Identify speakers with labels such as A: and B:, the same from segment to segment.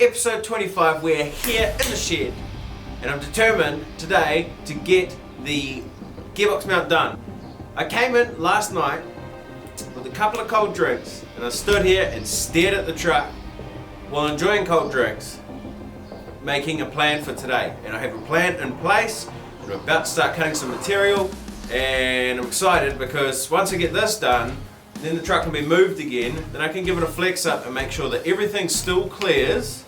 A: Episode 25, we're here in the shed and I'm determined today to get the gearbox mount done. I came in last night with a couple of cold drinks and I stood here and stared at the truck while enjoying cold drinks, making a plan for today. And I have a plan in place. I'm about to start cutting some material and I'm excited because once I get this done, then the truck can be moved again, then I can give it a flex up and make sure that everything still clears,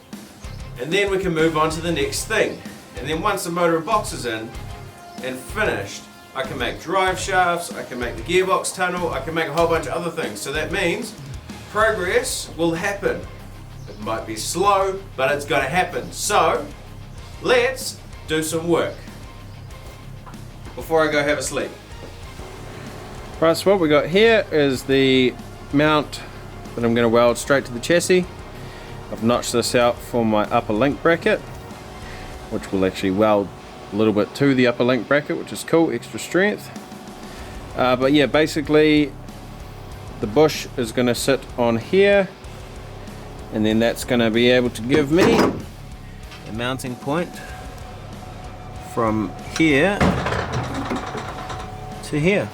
A: and then we can move on to the next thing. And then once the motor and box is in and finished, I can make drive shafts, I can make the gearbox tunnel, I can make a whole bunch of other things. So that means progress will happen. It might be slow, but it's gonna happen. So let's do some work before I go have a sleep.
B: Right, so what we got here is the mount that I'm going to weld straight to the chassis. I've notched this out for my upper link bracket, which will actually weld a little bit to the upper link bracket, which is cool, extra strength. But yeah, basically the bush is going to sit on here, and then that's going to be able to give me a mounting point from here to here.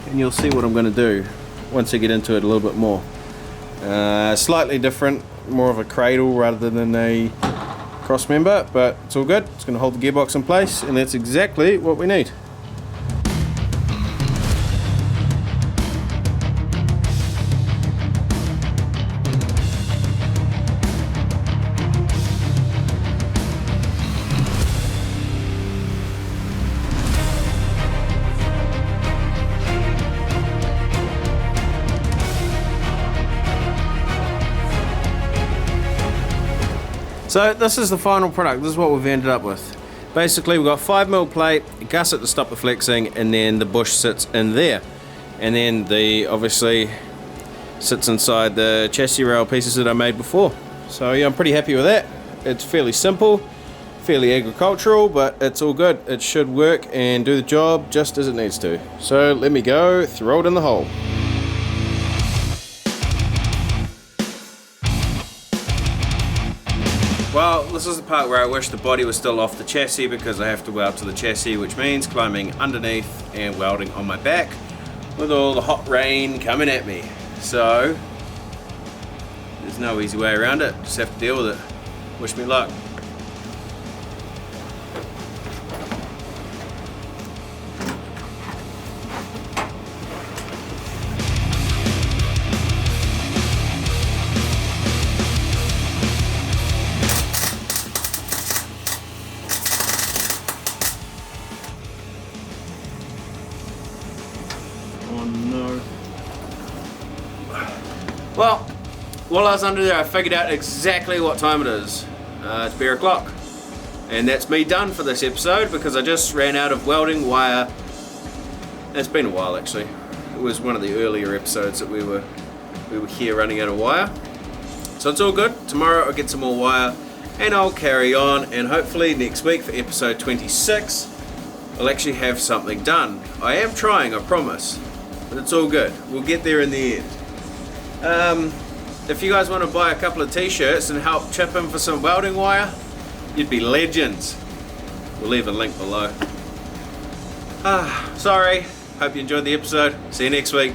B: And you'll see what I'm going to do once I get into it a little bit more. Slightly different, more of a cradle rather than a cross member, but it's all good. It's going to hold the gearbox in place, and that's exactly what we need. So this is the final product. This is what we've ended up with. Basically we've got 5mm plate, a gusset to stop the flexing, and then the bush sits in there. And then the obviously sits inside the chassis rail pieces that I made before. So yeah, I'm pretty happy with that. It's fairly simple, fairly agricultural, but it's all good. It should work and do the job just as it needs to. So let me go throw it in the hole. Well, this is the part where I wish the body was still off the chassis because I have to weld to the chassis, which means climbing underneath and welding on my back with all the hot rain coming at me. So, there's no easy way around it, just have to deal with it. Wish me luck. Well, while I was under there I figured out exactly what time it is. It's beer o'clock. And that's me done for this episode because I just ran out of welding wire. It's been a while actually. It was one of the earlier episodes that we were here running out of wire. So it's all good. Tomorrow I'll get some more wire and I'll carry on, and hopefully next week for episode 26 I'll actually have something done. I am trying, I promise. But it's all good. We'll get there in the end. If you guys want to buy a couple of t-shirts and help chip in for some welding wire, you'd be legends. We'll leave a link below. Sorry. Hope you enjoyed the episode. See you next week.